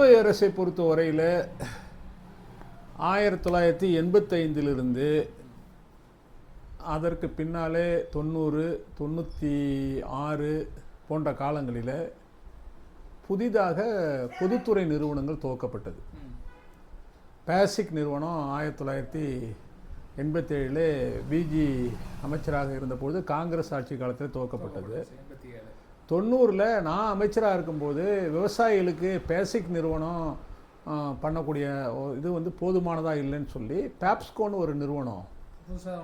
புதுவை அரசை பொறுத்த வரையில் 1985 அதற்கு பின்னாலே 90, 96 போன்ற காலங்களில் புதிதாக பொதுத்துறை நிறுவனங்கள் துவக்கப்பட்டது. பேசிக் நிறுவனம் 1987 பிஜி அமைச்சராக இருந்தபோது காங்கிரஸ் ஆட்சி காலத்தில் துவக்கப்பட்டது. 90 நான் அமைச்சராக இருக்கும்போது விவசாயிகளுக்கு பேசிக் நிறுவனம் பண்ணக்கூடிய இது வந்து போதுமானதாக இல்லைன்னு சொல்லி பேப்ஸ்கோன்னு ஒரு நிறுவனம்,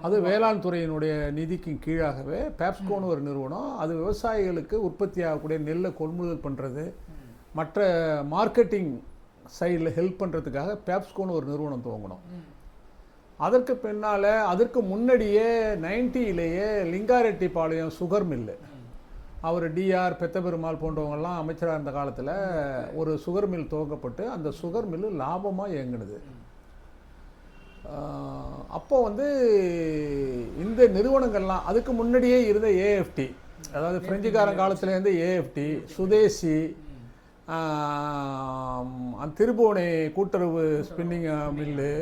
அது வேளாண் துறையினுடைய நிதிக்கு கீழாகவே பேப்ஸ்கோன்னு ஒரு நிறுவனம், அது விவசாயிகளுக்கு உற்பத்தி ஆகக்கூடிய நெல்லை கொள்முதல் பண்ணுறது, மற்ற மார்க்கெட்டிங் சைடில் ஹெல்ப் பண்ணுறதுக்காக பேப்ஸ்கோன்னு ஒரு நிறுவனம் துவங்கணும். அதற்கு பின்னால் அதற்கு முன்னாடியே 90லேயே லிங்காரெட்டிப்பாளையம் சுகர் மில்லு, அவர் டிஆர் பெத்தபெருமாள் போன்றவங்கெல்லாம் அமைச்சராக இருந்த காலத்தில் ஒரு சுகர் மில் துவக்கப்பட்டு அந்த சுகர் மில்லு லாபமாக இயங்குனது. அப்போ வந்து இந்த நிறுவனங்கள்லாம் அதுக்கு முன்னாடியே இருந்த ஏஎஃப்டி, அதாவது பிரெஞ்சுக்காரன் காலத்துலேருந்து ஏஎஃப்டி, சுதேசி, திருபுவனை கூட்டுறவு ஸ்பின்னிங் மில்லு,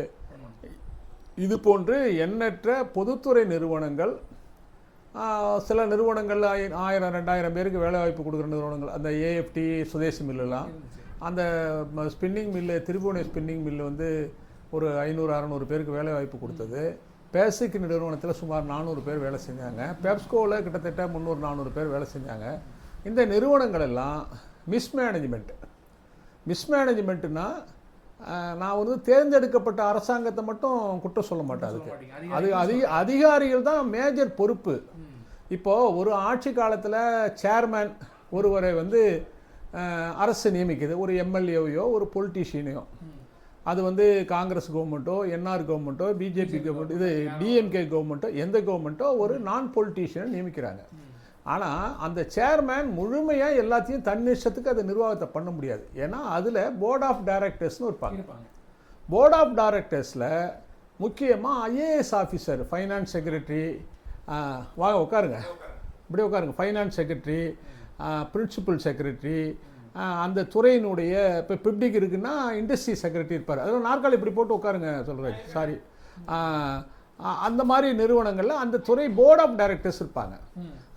இது போன்று எண்ணற்ற பொதுத்துறை நிறுவனங்கள், சில நிறுவனங்கள் 1000-2000 பேருக்கு வேலைவாய்ப்பு கொடுக்குற நிறுவனங்கள், அந்த ஏஎஃப்டி சுதேசி மில்லுலாம், அந்த spinning mill Thirubuvanai spinning mill வந்து ஒரு 500-600 பேருக்கு வேலைவாய்ப்பு கொடுத்தது. பேசிக் நிறுவனத்தில் சுமார் 400 பேர் வேலை செஞ்சாங்க. பெப்ஸ்கோவில் கிட்டத்தட்ட 300-400 பேர் வேலை செஞ்சாங்க. இந்த நிறுவனங்கள் எல்லாம் மிஸ்மேனேஜ்மெண்ட்னா நான் வந்து தேர்ந்தெடுக்கப்பட்ட அரசாங்கத்தை மட்டும் குற்றம் சொல்ல மாட்டேன். அது அதிகாரிகள் தான் மேஜர் பொறுப்பு. இப்போது ஒரு ஆட்சி காலத்தில் சேர்மேன் ஒருவரை வந்து அரசு நியமிக்குது, ஒரு எம்எல்ஏவையோ ஒரு பொலிட்டீஷியனையோ, அது வந்து காங்கிரஸ் கவர்மெண்ட்டோ என்ஆர் கவர்மெண்ட்டோ பிஜேபி கவர்மெண்ட் இது டிஎம்கே கவர்மெண்ட்டோ எந்த கவர்மெண்ட்டோ ஒரு நான் பொலிட்டீஷியனை நியமிக்கிறாங்க. ஆனால் அந்த சேர்மேன் முழுமையாக எல்லாத்தையும் தன்னிஷ்டத்துக்கு அது நிர்வாகத்தை பண்ண முடியாது. ஏன்னா அதில் போர்ட் ஆஃப் டைரக்டர்ஸ்னு இருப்பாங்க. போர்ட் ஆஃப் டைரக்டர்ஸில் முக்கியமாக ஐஏஎஸ் ஆஃபீஸர், ஃபைனான்ஸ் செக்ரட்டரி, வாங்க உட்காருங்க, இப்படி உட்காருங்க, ஃபைனான்ஸ் செக்ரட்டரி, பிரின்சிபல் செக்ரட்டரி, அந்த துறையினுடைய இப்போ பிப்டிக் இருக்குன்னா இண்டஸ்ட்ரி செக்ரட்டரி இருப்பார். அதில் நாற்காலி இப்படி போட்டு உட்காருங்க சொல்கிறேன், சாரி, அந்த மாதிரி நிறுவனங்களில் அந்த துறை போர்ட் ஆஃப் டைரக்டர்ஸ் இருப்பாங்க.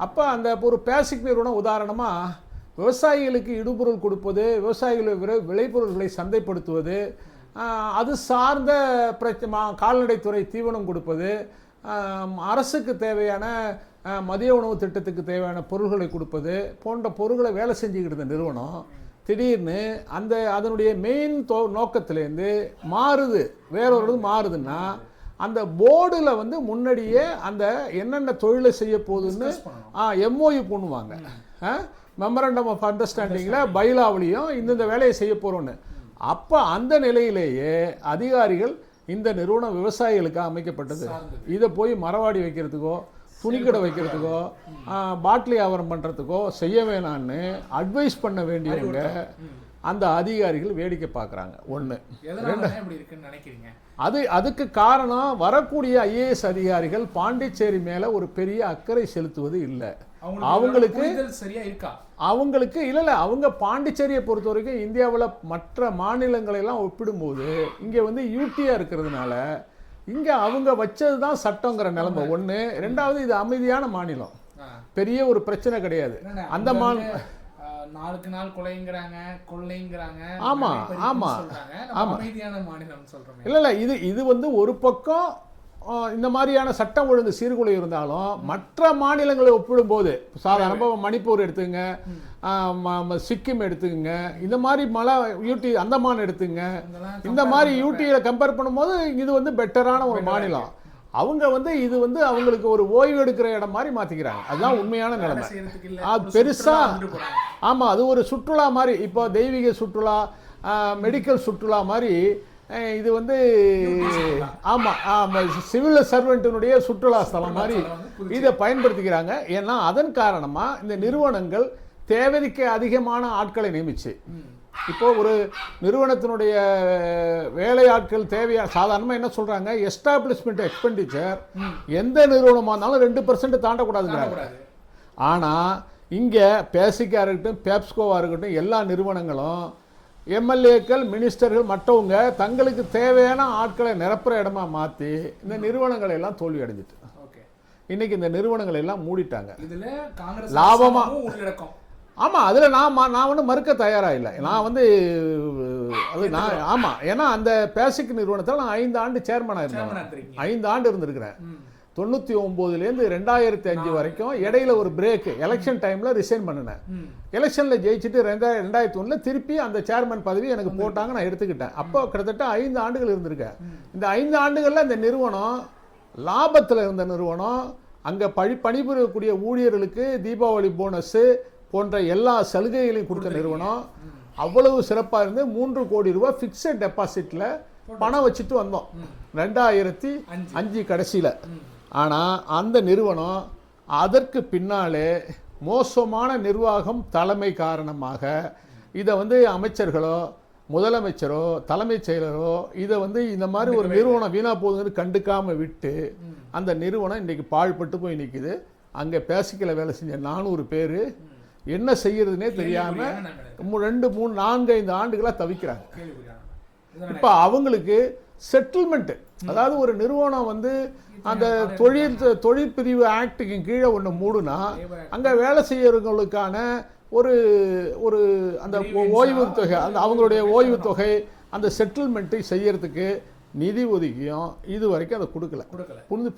அப்போ அந்த ஒரு பேசிக் நிறுவனம் உதாரணமாக விவசாயிகளுக்கு இடுபொருள் கொடுப்பது, விவசாயிகளுக்கு விளைபொருள்களை சந்தைப்படுத்துவது, அது சார்ந்த கால்நடைத்துறை தீவனம் கொடுப்பது, அரசுக்கு தேவையான மதிய உணவு திட்டத்துக்கு தேவையான பொருள்களை கொடுப்பது போன்ற பொருள்களை வேலை செஞ்சுக்கிட்டு இருந்த நிறுவனம் திடீர்னு அதனுடைய மெயின் நோக்கத்திலேருந்து மாறுது, வேறொரு மாறுதுன்னா அந்த போர்டில் வந்து முன்னாடியே அந்த என்னென்ன தொழிலை செய்ய போகுதுன்னு எம்ஓயு பண்ணுவாங்க. மெமரண்டம் ஆஃப் அண்டர்ஸ்டாண்டிங்கில் பைலாவிலையும் இந்த வேலையை செய்ய போகிறோன்னு. அப்போ அந்த நிலையிலேயே அதிகாரிகள் இந்த நிறுவனம் விவசாயிகளுக்காக அமைக்கப்பட்டது, இதை போய் மரவாடி வைக்கிறதுக்கோ துணிக்கடை வைக்கிறதுக்கோ பாட்டில் வியாபாரம் பண்ணுறதுக்கோ செய்ய வேணான்னு அட்வைஸ் பண்ண வேண்டியவங்க அந்த அதிகாரிகள் வேடிக்கை பார்க்குறாங்க. ஒன்று. அதுக்கு காரணம் வரக்கூடிய ஐஏஎஸ் அதிகாரிகள் பாண்டிச்சேரி மேலே ஒரு பெரிய அக்கறை செலுத்துவது இல்லை. அவங்களுக்கு இல்லை, அவங்க பாண்டிச்சேரியை பொறுத்த வரைக்கும் இந்தியாவில் மற்ற மாநிலங்களெல்லாம் ஒப்பிடும்போது இங்கே வந்து யூடியாக இருக்கிறதுனால இங்கே அவங்க வச்சது தான் சட்டங்கிற நிலைமை ஒன்று. ரெண்டாவது, இது அமைதியான மாநிலம், பெரிய ஒரு பிரச்சனை கிடையாது. அந்த நாளுக்கு நாள் கொலைங்கிறாங்க, கொள்ளைங்கிறாங்க. ஆமா ஆமா ஆமா, அமைதியான மாநிலம் சொல்றோம். இல்ல இது வந்து ஒரு பக்கம் இந்த மாதிரியான சட்டம் ஒழுங்கு சீர்குலை இருந்தாலும் மற்ற மாநிலங்களை ஒப்பிடும்போது சாதாரணமாக மணிப்பூர் எடுத்துங்க, சிக்கிம் எடுத்துங்க, இந்த மாதிரி யூடி அந்தமான் எடுத்துங்க, இந்த மாதிரி யூடியை கம்பேர் பண்ணும்போது இது வந்து பெட்டரான ஒரு மாநிலம். அவங்க வந்து இது வந்து அவங்களுக்கு ஒரு ஓய்வு எடுக்கிற இடம் மாதிரி மாற்றிக்கிறாங்க. அதுதான் உண்மையான நிலைமை. அது பெருசாக ஆமாம், அது ஒரு சுற்றுலா மாதிரி, இப்போ தெய்வீக சுற்றுலா, மெடிக்கல் சுற்றுலா மாதிரி இது வந்து ஆமாம் சிவில் சர்வெண்ட்டினுடைய சுற்றுலா ஸ்தலம் மாதிரி இதை பயன்படுத்திக்கிறாங்க. ஏன்னா அதன் காரணமாக இந்த நிறுவனங்கள் தேவைக்கு அதிகமான ஆட்களை நியமிச்சு, இப்போ ஒரு நிறுவனத்தினுடைய வேலை ஆட்கள் தேவையா சாதாரணமாக என்ன சொல்கிறாங்க, எஸ்டாப்ளிஷ்மெண்ட் எக்ஸ்பெண்டிச்சர் எந்த நிறுவனமாக இருந்தாலும் 2% தாண்டக்கூடாதுங்கிறாங்க. ஆனால் இங்கே பேசிக்காக இருக்கட்டும், பேப்ஸ்கோவாக இருக்கட்டும், எல்லா நிறுவனங்களும் எம்எல்ஏக்கள், மினிஸ்டர்கள், மற்றவங்க தங்களுக்கு தேவையான ஆட்களை நிரப்புற இடமா மாற்றி இந்த நிறுவனங்களை எல்லாம் தோல்வி அடைஞ்சிட்டு இன்னைக்கு இந்த நிறுவனங்களை எல்லாம் மூடிட்டாங்க. இதுல காங்கிரஸ் லாபமா உள்ளடக்கம். ஆமாம், அதில் நான் வந்து மறுக்க தயாராக இல்லை. நான் வந்து அது நான் ஆமாம், ஏன்னா அந்த பேசிக் நிறுவனத்தில் நான் 5 ஆண்டு சேர்மனாக இருந்தேன். 5 ஆண்டு இருந்திருக்கிறேன். 99லேருந்து 2005 வரைக்கும். இடையில ஒரு பிரேக், எலெக்ஷன் டைமில் ரிசைன் பண்ணினேன். எலெக்ஷனில் ஜெயிச்சுட்டு 2001 திருப்பி அந்த சேர்மன் பதவி எனக்கு போட்டாங்க, நான் எடுத்துக்கிட்டேன். அப்போ கிட்டத்தட்ட 5 ஆண்டுகள் இருந்திருக்கேன். இந்த 5 ஆண்டுகளில் இந்த நிறுவனம் லாபத்தில் இருந்த நிறுவனம், அங்கே பணிபுரியக்கூடிய ஊழியர்களுக்கு தீபாவளி போனஸு போன்ற எல்லா சலுகைகளையும் கொடுத்த நிறுவனம். அவ்வளவு சிறப்பாக இருந்து 3 கோடி ரூபாய் ஃபிக்ஸட் டெபாசிட்டில் பணம் வச்சுட்டு வந்தோம் 2005 கடைசியில். ஆனால் அந்த நிறுவனம் அதற்கு பின்னாலே மோசமான நிர்வாகம் தலைமை காரணமாக இதை வந்து அமைச்சர்களோ முதலமைச்சரோ தலைமைச் செயலரோ இதை வந்து இந்த மாதிரி ஒரு நிறுவனம் வீணாக போகுதுன்னு கண்டுக்காமல் விட்டு அந்த நிறுவனம் இன்றைக்கி பாழ்பட்டு போய் நிற்குது. அங்கே பேசிக்கல வேலை செஞ்ச 400 பேர் என்ன செய்யறதுனே தெரியாமல் 2, 3, 4, 5 ஆண்டுகளாக தவிக்கிறாங்க. இப்போ அவங்களுக்கு செட்டில்மெண்ட்டு, அதாவது ஒரு நிறுவனம் வந்து அந்த தொழிற்பிரிவு ஆக்டுக்கு கீழே ஒன்று மூடுனா அங்கே வேலை செய்யறவங்களுக்கான ஒரு ஒரு அந்த ஓய்வு தொகை, அந்த அவங்களுடைய ஓய்வு தொகை, அந்த செட்டில்மெண்ட்டை செய்யறதுக்கு நிதி ஒதுக்கியும் இது வரைக்கும் அதை கொடுக்கல.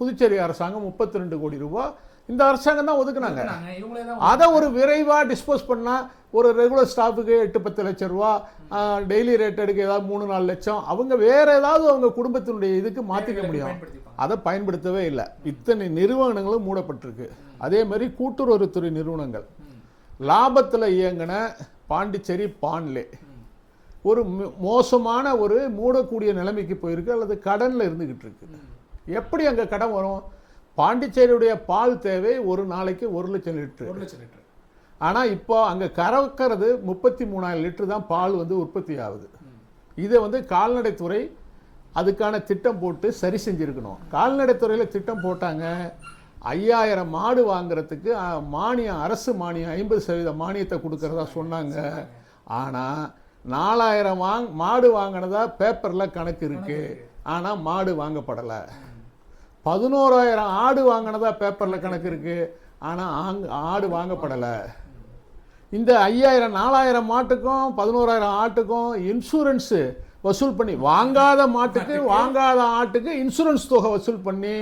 புதுச்சேரி அரசாங்கம் 32 கோடி ரூபாய் இந்த அரசாங்கம் தான் ஒதுக்குனாங்க. அதை ஒரு விரைவாக டிஸ்போஸ் பண்ணால் ஒரு ரெகுலர் ஸ்டாஃபுக்கு 8-10 லட்சம் ரூபா, டெய்லி ரேட் எடுக்க ஏதாவது 3-4 லட்சம், அவங்க வேற ஏதாவது அவங்க குடும்பத்தினுடைய இதுக்கு மாற்றிக்க முடியும். அதை பயன்படுத்தவே இல்லை. இத்தனை நிறுவனங்களும் மூடப்பட்டிருக்கு. அதே மாதிரி கூட்டுறவுத்துறை நிறுவனங்கள் லாபத்தில் இயங்கின பாண்டிச்சேரி பான்லே ஒரு மோசமான ஒரு மூடக்கூடிய நிலைமைக்கு போயிருக்கு, அல்லது கடனில் இருந்துகிட்டு இருக்கு. எப்படி அங்கே கடன் வரும்? பாண்டிச்சேரியுடைய பால் தேவை ஒரு நாளைக்கு 1 லட்சம் லிட்டரு. ஆனால் இப்போ அங்கே கறக்கிறது 33,000 லிட்டரு தான் பால் வந்து உற்பத்தி ஆகுது. இதை வந்து கால்நடைத்துறை அதுக்கான திட்டம் போட்டு சரி செஞ்சுருக்கணும். கால்நடைத்துறையில் திட்டம் போட்டாங்க, 5000 மாடு வாங்குறதுக்கு மானியம், அரசு மானியம் 50% மானியத்தை கொடுக்கறதா சொன்னாங்க. ஆனால் 4000 மாடு வாங்கினதா பேப்பரில் கணக்கு இருக்குது. ஆனால் மாடு வாங்கப்படலை. 11,000 ஆடு வாங்கினதா பேப்பரில் கணக்கு இருக்குது. ஆனால் ஆடு வாங்கப்படலை. இந்த 5000 4000 மாட்டுக்கும் 11,000 ஆட்டுக்கும் இன்சூரன்ஸு வசூல் பண்ணி, வாங்காத மாட்டுக்கு வாங்காத ஆட்டுக்கு இன்சூரன்ஸ் தொகை வசூல் பண்ணி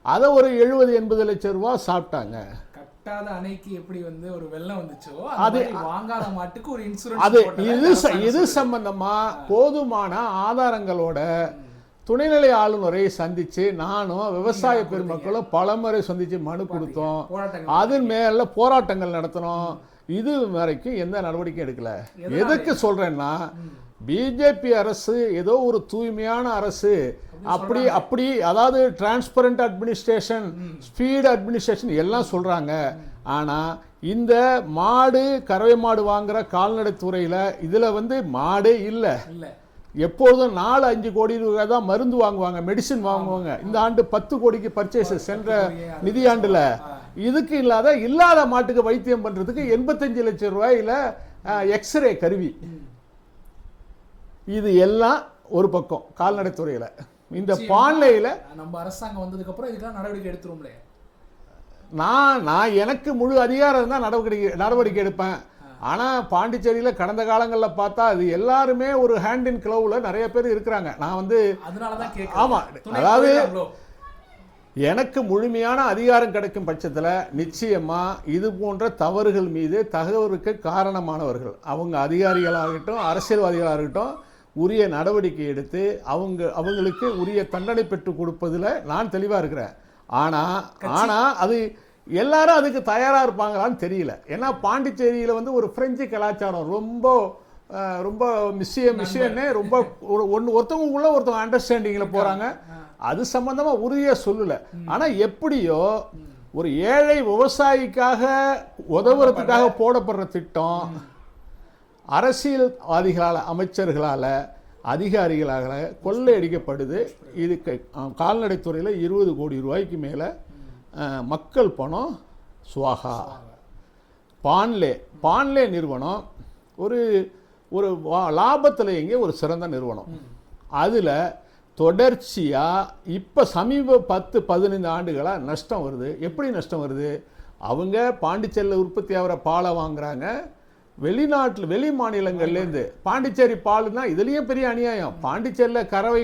அதை ஒரு 70-80 லட்சம் ரூபா சாப்பிட்டாங்க. கட்டாத அணைக்கு எப்படி வந்து ஒரு வெள்ளம் வந்துச்சோ அது வாங்காத மாட்டுக்கு ஒரு இன்சூரன்ஸ். அது இது சம்பந்தமா போதுமான ஆதாரங்களோட துணைநிலை ஆளுநரை சந்திச்சு நானும் விவசாய பெருமக்களும் பலமுறை சந்திச்சு மனு கொடுத்தோம். அதன் மேல போராட்டங்கள் நடத்தணும். இது வரைக்கும் எந்த நடவடிக்கையும் எடுக்கல. எதுக்கு சொல்றேன்னா, பிஜேபி அரசு ஏதோ ஒரு தூய்மையான அரசு, அப்படி அதாவது டிரான்ஸ்பரண்ட் அட்மினிஸ்ட்ரேஷன், ஸ்பீட் அட்மினிஸ்ட்ரேஷன் எல்லாம் சொல்றாங்க. ஆனா இந்த மாடு, கறவை மாடு வாங்குற கால்நடை துறையில இதுல வந்து மாடே இல்லை. எப்போதும் 4-5 கோடி ரூபாய் தான் மருந்து வாங்குவாங்க, மெடிசின் வாங்குவாங்க. இந்த ஆண்டு 10 கோடிக்கு பர்ச்சேஸ் சென்ற நிதியாண்டுல. இதுக்கு இல்லாத மாட்டுக்கு வைத்தியம் பண்றதுக்கு 85 லட்சம் ரூபாயில எக்ஸ்ரே கருவி. இது எல்லாம் ஒரு பக்கம் கால்நடைத்துறையில. இந்த பான்லையில நம்ம அரசாங்கம் வந்ததுக்கு அப்புறம் இதுக்கெல்லாம் நடவடிக்கை எடுத்துருவோம்ல. நான் எனக்கு முழு அதிகாரம் தான் நடவடிக்கை எடுப்பேன். ஆனால் பாண்டிச்சேரியில் கடந்த காலங்களில் பார்த்தா அது எல்லாருமே ஒரு ஹேண்ட் இன் க்ளவுல நிறைய பேர் இருக்கிறாங்க. நான் வந்து ஆமாம், அதாவது எனக்கு முழுமையான அதிகாரம் கிடைக்கும் பட்சத்தில் நிச்சயமாக இது போன்ற தவறுகள் மீது தகவலுக்கு காரணமானவர்கள், அவங்க அதிகாரிகளாகட்டும் அரசியல்வாதிகளாக இருக்கட்டும், உரிய நடவடிக்கை எடுத்து அவங்களுக்கு உரிய தண்டனை பெற்றுக் கொடுப்பதில் நான் தெளிவாக இருக்கிறேன். ஆனால் அது எல்லாரும் அதுக்கு தயாராக இருப்பாங்களான்னு தெரியல. ஏன்னா பாண்டிச்சேரியில் வந்து ஒரு பிரெஞ்சு கலாச்சாரம் ரொம்ப ரொம்ப மிஷியன்னே ரொம்ப ஒருத்தவங்களுக்குள்ள ஒருத்தவங்க அண்டர்ஸ்டாண்டிங்கில் போகிறாங்க. அது சம்பந்தமாக உறுதியாக சொல்லலை. ஆனால் எப்படியோ ஒரு ஏழை விவசாயிக்காக உதவுறதுக்காக போடப்படுற திட்டம் அரசியல்வாதிகளால், அமைச்சர்களால், அதிகாரிகளால் கொள்ளையடிக்கப்படுது. இது கால்நடைத்துறையில் 20 கோடி ரூபாய்க்கு மேலே மக்கள் பணம் சுவாகா. பான்லே நிறுவனம் ஒரு ஒரு லாபத்தில் எங்கே ஒரு சிறந்த நிறுவனம். அதில் தொடர்ச்சியாக இப்போ சமீப 10-15 ஆண்டுகளாக நஷ்டம் வருது. எப்படி நஷ்டம் வருது? அவங்க பாண்டிச்சேரியில் உற்பத்தி ஆகிற பாலை வாங்குறாங்க, வெளிநாட்டில் வெளி மாநிலங்கள்லேருந்து. பாண்டிச்சேரி பால்னா இதுலேயும் பெரிய அநியாயம். பாண்டிச்சேரியில் கறவை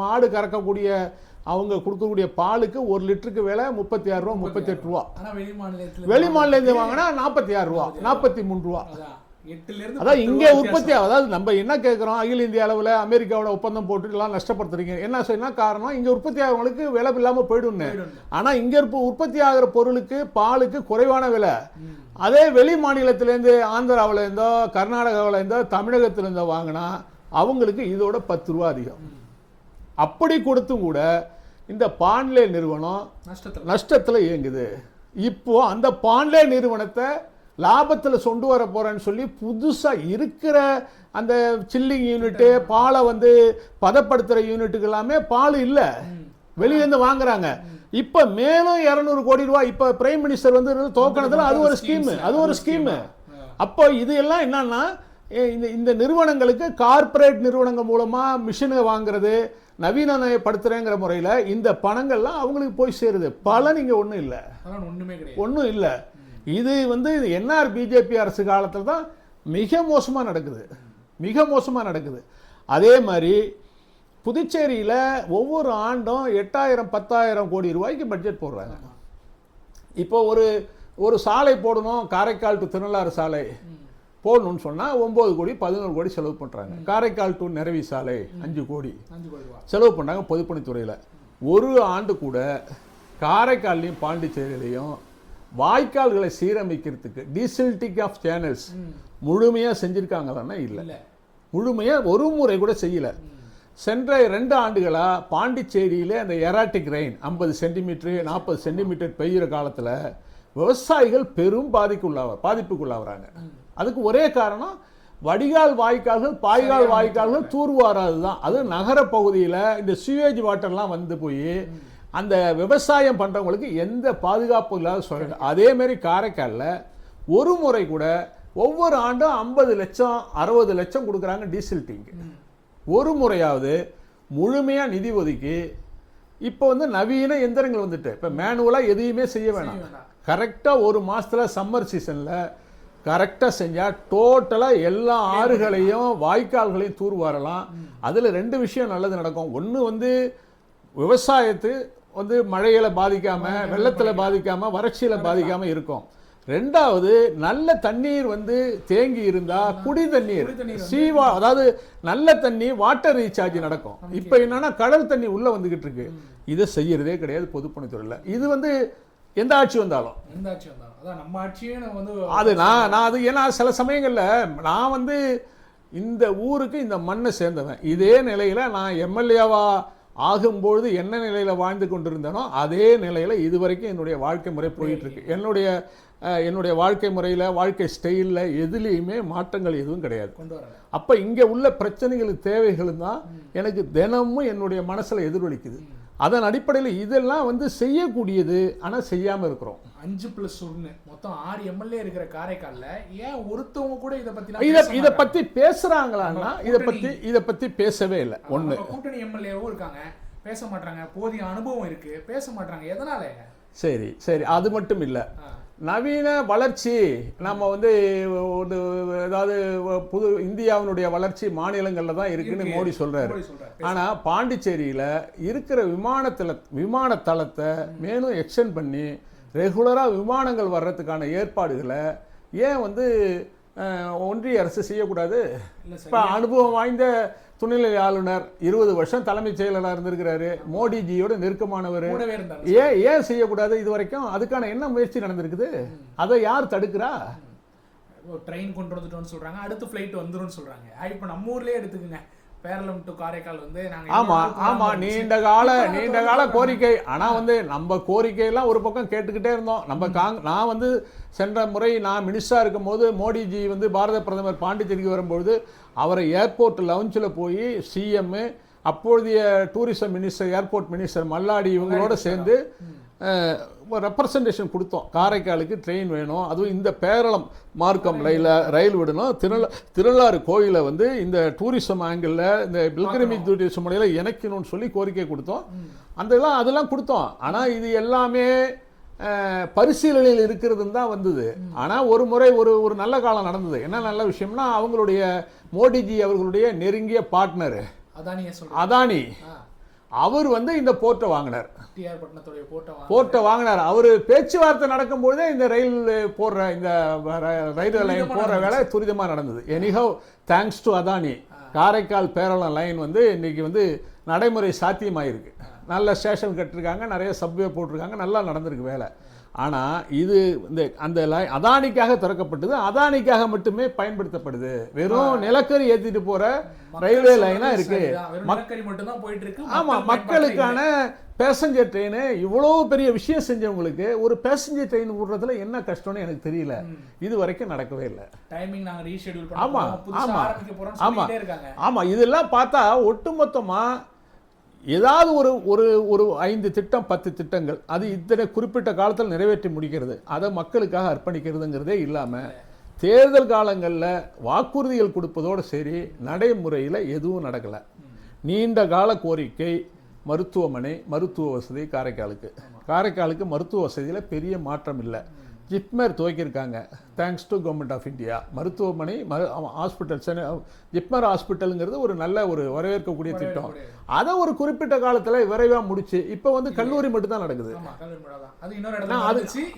மாடு கறக்கக்கூடிய அவங்க கொடுக்கக்கூடிய பாலுக்கு 1 லிட்டருக்கு விலை 36 ரூபா 38 ரூபா. வெளி மாநிலத்தில் வாங்கினா 46 ரூபா 43 ரூபா. அதான் இங்கே உற்பத்தி. அதாவது நம்ம என்ன கேட்குறோம், அகில இந்திய அளவில் அமெரிக்காவோட ஒப்பந்தம் போட்டு எல்லாம் நஷ்டப்படுத்துறீங்க. என்ன காரணம்? இங்கே உற்பத்தி ஆகிறவங்களுக்கு விலை இல்லாமல் போயிடும்னு. ஆனால் இங்கே உற்பத்தி ஆகிற பொருளுக்கு பாலுக்கு குறைவான விலை. அதே வெளி மாநிலத்திலேருந்து ஆந்திராவில் இருந்தோ கர்நாடகாவில் இருந்தோ தமிழகத்திலேருந்தோ வாங்கினா அவங்களுக்கு இதோட 10 ரூபா அதிகம். அப்படி கொடுத்தும் கூட இந்த பாண்லே நிறுவனம் நஷ்டத்தில் இயங்குது. இப்போ அந்த பாண்லே நிறுவனத்தை லாபத்தில் கொண்டு வர போறேன்னு சொல்லி புதுசாக இருக்கிற அந்த சில்லிங் யூனிட்டு, பாலை பதப்படுத்துகிற யூனிட்டுக்கு எல்லாமே பால் இல்லை, வெளியேருந்து வாங்குறாங்க. இப்போ மேலும் 200 கோடி ரூபாய் இப்போ பிரைம் மினிஸ்டர் துவக்கினதுல அது ஒரு ஸ்கீமு. அப்போ இது எல்லாம் என்னன்னா, இந்த நிறுவனங்களுக்கு கார்ப்பரேட் நிறுவனங்கள் மூலமாக மிஷினை வாங்குறது, நவீனமயப்படுத்துறேங்கிற முறையில் இந்த பணங்கள்லாம் அவங்களுக்கு போய் சேருது. பலன் இங்கே ஒன்றும் இல்லை. இது என்ஆர் பிஜேபி அரசு காலத்தில் தான் மிக மோசமாக நடக்குது. அதே மாதிரி புதுச்சேரியில் ஒவ்வொரு ஆண்டும் 8000-10,000 கோடி ரூபாய்க்கு பட்ஜெட் போடுறாங்க. இப்போ ஒரு சாலை போடணும், காரைக்கால் டு திருநள்ளாறு சாலை போடணும்னு சொன்னால் 9 கோடி 11 கோடி செலவு பண்ணுறாங்க. காரைக்கால் டு நிரவி சாலை 5 கோடி செலவு பண்ணுறாங்க பொதுப்பணித்துறையில். ஒரு ஆண்டு கூட காரைக்கால்லையும் பாண்டிச்சேரியிலையும் வாய்க்கால்களை சீரமைக்கிறதுக்கு டீசில்டிங் ஆஃப் சேனல்ஸ் முழுமையாக செஞ்சுருக்காங்களான்னா இல்லை. முழுமையாக ஒரு முறை கூட செய்யலை. சென்ற 2 ஆண்டுகளாக பாண்டிச்சேரியில் அந்த எராட்டிக் ரெயின் 50 சென்டிமீட்டரு 40 சென்டிமீட்டர் பெய்கிற காலத்தில் விவசாயிகள் பெரும் பாதிப்புக்குள்ளாகிறாங்க. அதுக்கு ஒரே காரணம் வடிகால் வாய்க்கால்கள், பாய்கால் வாய்க்கால்கள் தூர்வாராது தான். அது நகர பகுதியில் இந்த சிவேஜ் வாட்டர்லாம் போய் அந்த விவசாயம் பண்ணுறவங்களுக்கு எந்த பாதுகாப்பு இல்லாத சொல்கிறாங்க. அதேமாரி காரைக்காலில் ஒரு முறை கூட ஒவ்வொரு ஆண்டும் 50 லட்சம் 60 லட்சம் கொடுக்குறாங்க டீசில்டிங்கு. ஒரு முறையாவது முழுமையாக நிதி ஒதுக்கி இப்போ நவீன எந்திரங்கள் இப்போ மேனுவலாக எதையுமே செய்ய வேணாம். கரெக்டாக ஒரு மாதத்தில் சம்மர் சீசனில் கரெக்டாக செஞ்சால் டோட்டலாக எல்லா ஆறுகளையும் வாய்க்கால்களையும் தூர்வாரலாம். அதில் 2 விஷயம் நல்லது நடக்கும். ஒன்று விவசாயத்து மழையில் பாதிக்காமல், வெள்ளத்தில் பாதிக்காமல், வறட்சியில் பாதிக்காமல் இருக்கும். 2வது நல்ல தண்ணீர் தேங்கி இருந்தால் குடி தண்ணீர் அதாவது நல்ல தண்ணி வாட்டர் ரீசார்ஜ் நடக்கும். இப்போ என்னன்னா கடல் தண்ணி உள்ளே வந்துக்கிட்டு இருக்கு. இதை செய்யறதே கிடையாது பொதுப்பணித்துறையில். இது எந்த ஆட்சி வந்தாலும் அது நான் அது ஏன்னா சில சமயங்களில் நான் இந்த ஊருக்கு இந்த மண்ணை சேர்ந்தவன். இதே நிலையில் நான் எம்எல்ஏவா ஆகும்பொழுது என்ன நிலையில் வாழ்ந்து கொண்டிருந்தேனோ அதே நிலையில் இதுவரைக்கும் என்னுடைய வாழ்க்கை முறை போயிட்டுருக்கு. என்னுடைய வாழ்க்கை முறையில், வாழ்க்கை ஸ்டைலில் எதுலேயுமே மாற்றங்கள் எதுவும் கிடையாது. அப்போ இங்கே உள்ள பிரச்சனைகளுக்கு தேவைகளும் தான் எனக்கு தினமும் என்னுடைய மனசில் எதிரொலிக்குது. அதன் அடிப்படையில் இதெல்லாம் செய்யக்கூடியது, ஆனால் செய்யாமல் இருக்கிறோம். 5+1 மொத்தம் 6 எம்எல்ஏ இருக்கிற காரைக்காலில் ஏன் ஒருத்தவங்க கூட இதை பற்றி பேசுகிறாங்களான்னா இதை பற்றி பேசவே இல்லை. ஒன்று கூட்டணி எம்எல்ஏவும் இருக்காங்க, பேச மாட்டாங்க. போதிய அனுபவம் இருக்கு, பேச மாட்டாங்க. எதனால? சரி அது மட்டும் இல்லை. நவீன வளர்ச்சி நம்ம ஏதாவது புது இந்தியாவினுடைய வளர்ச்சி மாநிலங்களில் தான் இருக்குன்னு மோடி சொல்றாரு. ஆனால் பாண்டிச்சேரியில் இருக்கிற விமானத்தளத்தை மேலும் எக்ஸ்டெண்ட் பண்ணி ரெகுலராக விமானங்கள் வர்றதுக்கான ஏற்பாடுகளை ஏன் ஒன்றிய அரசு செய்யக்கூடாது? இப்போ அனுபவம் வாய்ந்த துணைநிலை ஆளுநர் 20 வருஷம் தலைமைச் செயலராக இருந்திருக்கிறாரு, மோடிஜியோட நெருக்கமானவர். ஏன் செய்யக்கூடாது? இது வரைக்கும் அதுக்கான என்ன முயற்சி நடந்திருக்குது? அதை யார் தடுக்கிறா? ட்ரெயின் கொண்டு வந்துட்டோம்னு சொல்றாங்க, அடுத்த ஃப்ளைட் வந்துரும்னு சொல்றாங்க. இப்போ நம்ம ஊர்லயே எடுத்துக்கங்க, பேரளம் டு காரைக்கால் ஆமா நீண்ட கால கோரிக்கை. ஆனா நம்ம கோரிக்கையெல்லாம் ஒரு பக்கம் கேட்டுக்கிட்டே இருந்தோம். நான் சென்ற முறை நான் மினிஸ்டரா இருக்கும் போது மோடிஜி பாரத பிரதமர் பாண்டிச்சேரிக்கு வரும்பொழுது அவரை ஏர்போர்ட் லவுஞ்சில் போய் சிஎம், அப்போதைய tourism minister, airport minister Malladi இவங்களோட சேர்ந்து ரெப்ரசன்டேஷன் கொடுத்தோம். காரைக்காலுக்கு ட்ரெயின் வேணும், அதுவும் இந்த பேரளம் மார்க்கம் ரயில் விடணும், திருநள்ளாறு கோயிலை வந்து இந்த டூரிசம் ஆங்கிளில் இந்த பில்கிரிமேஜ் டூரிசம் முறையில் இணைக்கணும்னு சொல்லி கோரிக்கை கொடுத்தோம். அதெல்லாம் கொடுத்தோம். ஆனால் இது எல்லாமே பரிசீலனையில் இருக்கிறதுன்னு தான் வந்தது. ஆனால் ஒரு முறை ஒரு நல்ல காலம் நடந்தது. என்ன நல்ல விஷயம்னா, அவங்களுடைய மோடிஜி அவர்களுடைய நெருங்கிய பார்ட்னர் அதானி அவர் வந்து இந்த போர்ட்டை வாங்கினார். போர்ட்டை வாங்கினார். அவர் பேச்சுவார்த்தை நடக்கும்போதே இந்த ரயில் போடுற இந்த ரயில்வே லைன் போடுற வேலை துரிதமாக நடந்தது. Anyhow thanks to Adani Karaikal Peralam line வந்து இன்னைக்கு வந்து நடைமுறை சாத்தியமாயிருக்கு. நல்ல ஸ்டேஷன் கட்டிருக்காங்க, நிறைய சப்வே போட்டிருக்காங்க, நல்லா நடந்திருக்கு வேலை. ஆனால் இது அந்த லைன் அதானிக்காக திறக்கப்பட்டது, அதானிக்காக மட்டுமே பயன்படுத்தப்படுது. வெறும் நிலக்கரி ஏற்றிட்டு போகிற ரயில்வே லைனாக இருக்கு. ஆமாம், மக்களுக்கான பேசஞ்சர் ட்ரெயின் இவ்வளோ பெரிய விஷயம் செஞ்சவங்களுக்கு ஒரு பேசஞ்சர் ட்ரெயின் விடுறதுல என்ன கஷ்டம்னு எனக்கு தெரியல. இது வரைக்கும் நடக்கவே இல்லை. ஆமாம் ஆமாம் ஆமாம் ஆமாம் இதெல்லாம் பார்த்தா ஒட்டுமொத்தமாக ஏதாவது ஒரு 5 திட்டம் 10 திட்டங்கள் அது இத்தனை குறிப்பிட்ட காலத்தில் நிறைவேற்றி முடிக்கிறது, அதை மக்களுக்காக அர்ப்பணிக்கிறதுங்கிறதே இல்லாமல் தேர்தல் காலங்களில் வாக்குறுதிகள் கொடுப்பதோடு சரி நடைமுறையில் எதுவும் நடக்கலை. நீண்ட கால கோரிக்கை மருத்துவமனை, மருத்துவ வசதி காரைக்காலுக்கு மருத்துவ வசதியில் பெரிய மாற்றம் இல்லை. ஜிப்மர் துவக்கியிருக்காங்க, thanks to government of India. மருத்துவமனை ஹாஸ்பிட்டல் ஜிப்மர் ஹாஸ்பிட்டலுங்கிறது ஒரு நல்ல ஒரு வரவேற்கக்கூடிய திட்டம். அதை ஒரு குறிப்பிட்ட காலத்தில் விரைவாக முடிச்சு இப்போ வந்து கல்லூரி மட்டும்தான் நடக்குது.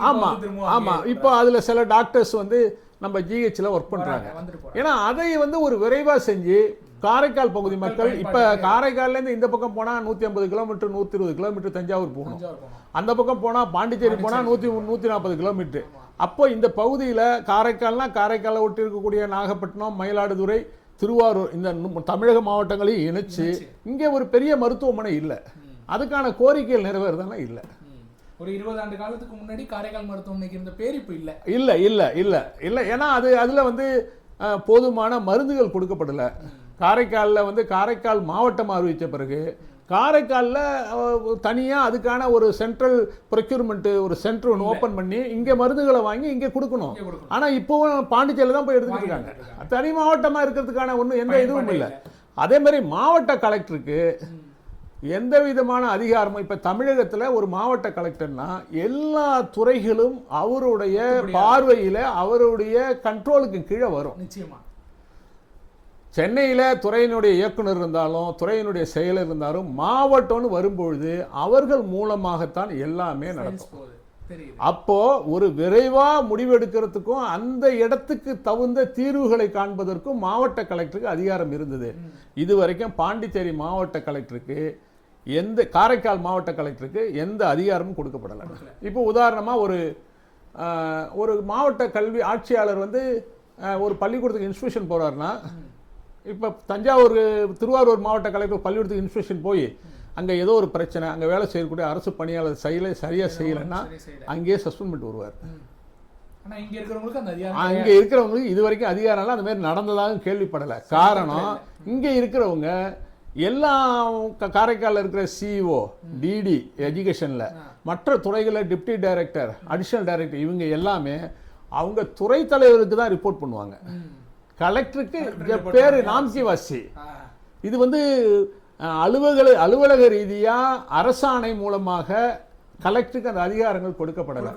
ஆமாம் ஆமாம் இப்போ அதில் சில டாக்டர்ஸ் வந்து நம்ம ஜிஹெச்சில் ஒர்க் பண்ணுறாங்க. ஏன்னா அதை வந்து ஒரு விரைவாக செஞ்சு காரைக்கால் பகுதி மக்கள் இப்போ காரைக்கால்லேருந்து இந்த பக்கம் போனால் 150 கிலோமீட்டர் 120 கிலோமீட்டர் தஞ்சாவூர் போகணும், அந்த பக்கம் போனால் பாண்டிச்சேரி போனால் 140 கிலோமீட்டர். அப்போ இந்த பகுதியில் காரைக்காலை ஒட்டி இருக்கக்கூடிய நாகப்பட்டினம், மயிலாடுதுறை, திருவாரூர் இந்த தமிழக மாவட்டங்களையும் இணைச்சு இங்கே ஒரு பெரிய மருத்துவமனை இல்லை. அதுக்கான கோரிக்கைகள் நிறைவேறதானே இல்லை. ஒரு 20 ஆண்டு காலத்துக்கு முன்னாடி காரைக்கால் மருத்துவமனைக்கு இருந்த பேர் இப்போ இல்லை. இல்லை இல்லை இல்லை இல்லை ஏன்னா அதில் வந்து போதுமான மருந்துகள் கொடுக்கப்படலை. காரைக்காலில் வந்து காரைக்கால் மாவட்டம் அறிவித்த பிறகு காரைக்காலில் தனியாக அதுக்கான ஒரு சென்ட்ரல் ப்ரொக்யூர்மெண்ட் ஒரு சென்டர் ஒன்று ஓப்பன் பண்ணி இங்கே மருந்துகளை வாங்கி இங்கே கொடுக்கணும். ஆனால் இப்போவும் பாண்டிச்சேரியில் தான் போய் எடுத்துக்கிட்டு இருக்காங்க. தனி மாவட்டமாக இருக்கிறதுக்கான ஒன்றும் எந்த இதுவும் இல்லை. அதே மாதிரி மாவட்ட கலெக்டருக்கு எந்த விதமான அதிகாரமும் இப்போ தமிழகத்தில் ஒரு மாவட்ட கலெக்டர்னா எல்லா துறைகளும் அவருடைய பார்வையில் அவருடைய கண்ட்ரோலுக்கு கீழே வரும். நிச்சயமா சென்னையில் துறையினுடைய இயக்குனர் இருந்தாலும் துறையினுடைய செயலர் இருந்தாலும் மாவட்டம்னு வரும்பொழுது அவர்கள் மூலமாகத்தான் எல்லாமே நடக்கும். அப்போ ஒரு விரைவாக முடிவெடுக்கிறதுக்கும் அந்த இடத்துக்கு தகுந்த தீர்வுகளை காண்பதற்கும் மாவட்ட கலெக்டருக்கு அதிகாரம் இருந்தது. இதுவரைக்கும் பாண்டிச்சேரி மாவட்ட கலெக்டருக்கு காரைக்கால் மாவட்ட கலெக்டருக்கு எந்த அதிகாரமும் கொடுக்கப்படலை. இப்போ உதாரணமாக ஒரு மாவட்ட கல்வி ஆட்சியாளர் வந்து ஒரு பள்ளிக்கூடத்துக்கு இன்ஸ்பெக்ஷன் போகிறாருன்னா, இப்போ திருவாரூர் மாவட்ட கலெக்டர் பள்ளிக்கூடத்துக்கு இன்ஸ்பெக்ஷன் போய் அங்கே ஏதோ ஒரு பிரச்சனை, அங்கே வேலை செய்யக்கூடிய அரசு பணியாளர் சரியாக செய்யலைன்னா அங்கேயே சஸ்பெண்ட் பண்ணிட்டு வருவார். அங்கே இருக்கிறவங்களுக்கு இது வரைக்கும் அதிகாரம்லாம் அந்த மாதிரி நடந்ததாக கேள்விப்படலை. காரணம், இங்கே இருக்கிறவங்க எல்லாம் காரைக்காலில் இருக்கிற சிஇஓ, டிடி எஜுகேஷனில், மற்ற துறைகளில் டிப்டி டைரக்டர், அடிஷனல் டைரக்டர், இவங்க எல்லாமே அவங்க துறை தலைவருக்கு தான் ரிப்போர்ட் பண்ணுவாங்க. கலெக்டருக்கு பேரு நாம்கி வாசி. இது வந்து அலுவலக ரீதியாக அரசாணை மூலமாக கலெக்டருக்கு அந்த அதிகாரங்கள் கொடுக்கப்படலை.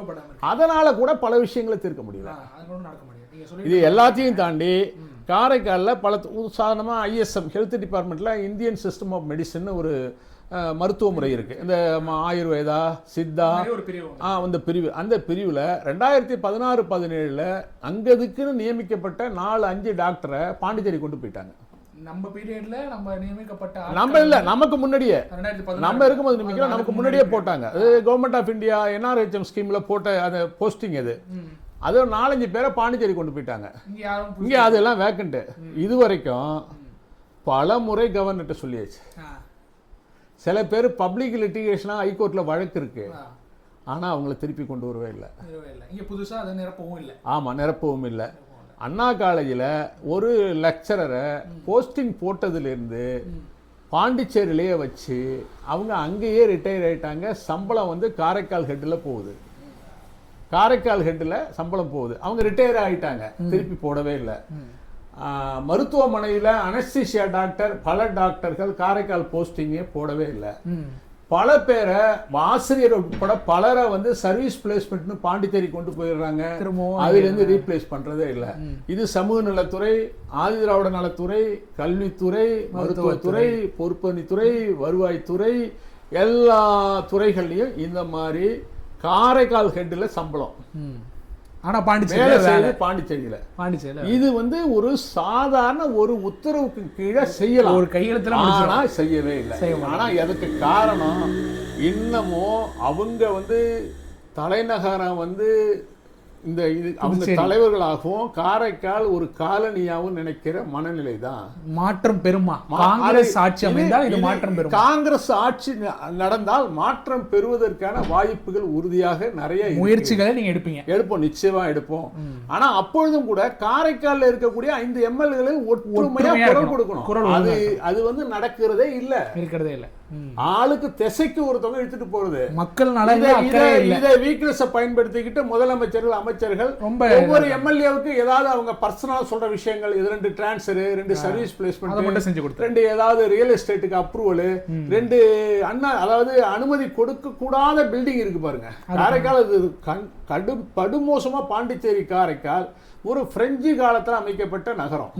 அதனால கூட பல விஷயங்களை தீர்க்க முடியல. இது எல்லாத்தையும் தாண்டி காரைக்காலில் பல உதாரணமாக ஐஎஸ்எம் ஹெல்த் டிபார்ட்மெண்ட்டில் இந்தியன் சிஸ்டம் ஆஃப் மெடிசன் ஒரு மருத்துவ முறை இருக்குது. இந்த ஆயுர்வேதா, சித்தா அந்த பிரிவில் 2016-17 அங்கதுக்குன்னு நியமிக்கப்பட்ட 4-5 டாக்டரை பாண்டிச்சேரி கொண்டு போயிட்டாங்க. நம்ம பீரியட்ல நம்ம நியமிக்கப்பட்ட நமக்கு முன்னாடியே நம்ம இருக்கும்போது நியமிக்கல, நமக்கு முன்னாடியே போட்டாங்க. அது கவர்மெண்ட் ஆஃப் இந்தியா NRHM ஸ்கீம்ல போட்ட அந்த போஸ்டிங் அது 4-5 பேரை பாண்டிச்சேரி கொண்டு போயிட்டாங்க. இங்கே அதெல்லாம் வேக்கண்ட்டு. இது வரைக்கும் பல முறை கவர்னர்கிட்ட சொல்லியாச்சு. சில பேர் பப்ளிக் லிட்டிகேஷனாக ஹைகோர்ட்டில் வழக்கு இருக்கு, ஆனால் அவங்கள திருப்பி கொண்டு வரவே இல்லை. ஆமாம், நிரப்பவும் இல்லை. அண்ணா காலேஜில் ஒரு லெக்சரரை போஸ்டிங் போட்டதுலேருந்து பாண்டிச்சேரியிலேயே வச்சு அவங்க அங்கேயே ரிட்டையர் ஆயிட்டாங்க. சம்பளம் வந்து காரைக்கால் ஹெட்டில் போகுது. காரைக்கால் ஹெட்டில் சம்பளம் போகுது. அவங்க ரிட்டையர் ஆகிட்டாங்க, திருப்பி போடவே இல்லை. மருத்துவமனையில் அனஸ்தீசியா டாக்டர், பல டாக்டர்கள் காரைக்கால் போஸ்டிங்கே போடவே இல்லை. பல பேரை, ஆசிரியர் உட்பட பலரை வந்து சர்வீஸ் பிளேஸ்மெண்ட்னு பாண்டிச்சேரி கொண்டு போயிடுறாங்க. அதுலேருந்து ரீப்ளேஸ் பண்ணுறதே இல்லை. இது சமூக நலத்துறை, ஆதி திராவிட நலத்துறை, கல்வித்துறை, மருத்துவத்துறை, பொறுப்பணித்துறை, வருவாய்த்துறை, எல்லா துறைகள்லையும் இந்த மாதிரி காரைக்கால் ஹெட்டில் சம்பளம். ஆனால் பாண்டிச்சேரியில் இது வந்து ஒரு சாதாரண ஒரு உத்தரவுக்கு கீழே செய்யலாம், ஒரு கையெழுத்துல. ஆனால் செய்யவே இல்லை. ஆனால் அதுக்கு காரணம் இன்னமும் அவங்க வந்து தலைநகரம் வந்து இந்த இது அவங்க தலைவர்களாகவும் காரைக்கால் ஒரு காலனியாகவும் நினைக்கிற மனநிலை தான். மாற்றம் பெறுமா? காங்கிரஸ் ஆட்சி அமைந்தால் இது மாற்றம் பெறும். காங்கிரஸ் ஆட்சி நடந்தால் மாற்றம் பெறுவதற்கான வாய்ப்புகள் உறுதியாக நிறைய முயற்சிகளை நீங்க எடுப்போம், நிச்சயமா எடுப்போம். ஆனா அப்பொழுதும் கூட காரைக்கால்ல இருக்கக்கூடிய 5 எம்எல்ஏ ஒற்றுமையா குரல் கொடுக்கணும். அது வந்து நடக்கிறதே இல்ல. ஆளுக்கு திசைக்கு ஒருத்தவங்க எடுத்துட்டு போறது. மக்கள் இதை வீக்னஸ் பயன்படுத்திக்கிட்டு முதலமைச்சர்கள், அமைச்சர்கள் ஒவ்வொரு எம்எல்ஏவுக்கு ஏதாவது அவங்க பர்சனலா சொல்ற விஷயங்கள், 2 டிரான்ஸ்ஃபர், 2 சர்வீஸ் பிளேஸ்மெண்ட், 2 ஏதாவது ரியல் எஸ்டேட்டுக்கு அப்ரூவல், 2 அதாவது அனுமதி கொடுக்க கூடாத பில்டிங் இருக்கு பாருங்க. காரைக்கால் படுமோசமா. பாண்டிச்சேரி காரைக்கால் ஒரு பிரெஞ்சு காலத்துல அமைக்கப்பட்ட நகரம்.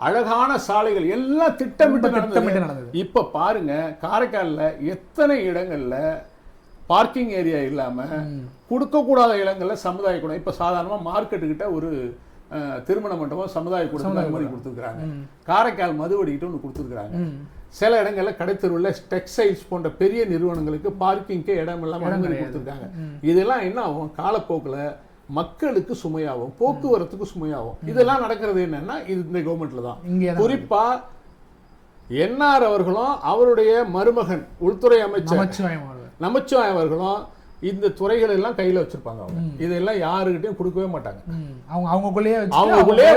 அழகான சாலைகள் எல்லாம் திட்டமிட்டு நடந்தது. இப்ப பாருங்க காரைக்கால்ல எத்தனை இடங்கள்ல பார்க்கிங் ஏரியா இல்லாம, கொடுக்க கூடாத இடங்கள்ல சமுதாய கூடம். இப்ப சாதாரணமா மார்க்கெட்டு கிட்ட ஒரு திருமண மண்டபம் சமுதாய கூடத்துக்கு அனுமதி கொடுத்துருக்காங்க. காரைக்கால் மதுவடிக்கிட்ட ஒன்று கொடுத்துருக்காங்க. சில இடங்கள்ல கடைத்தெருவுல டெக்ஸ்டைல்ஸ் போன்ற பெரிய நிறுவனங்களுக்கு பார்க்கிங்க்கு இடம் இல்லாம அனுமதி கொடுத்துருக்காங்க. இதெல்லாம் என்ன ஆகும்? காலப்போக்குல மக்களுக்கு சுமையாகும், போக்குவரத்துக்கு சுமையாகும். இதெல்லாம் நடக்கிறது என்னன்னா இந்த கவர்மெண்ட்ல தான். குறிப்பா என்ஆர் அவர்களும் அவருடைய மருமகன் உள்துறை அமைச்சர் நமச்சிவாயம் அவர்களும் இந்த துறைகள் எல்லாம் கையில வச்சிருப்பாங்க. அவங்க இதெல்லாம் யாருக்கிட்டையும் கொடுக்கவே மாட்டாங்க. அவங்களுக்குள்ளேயே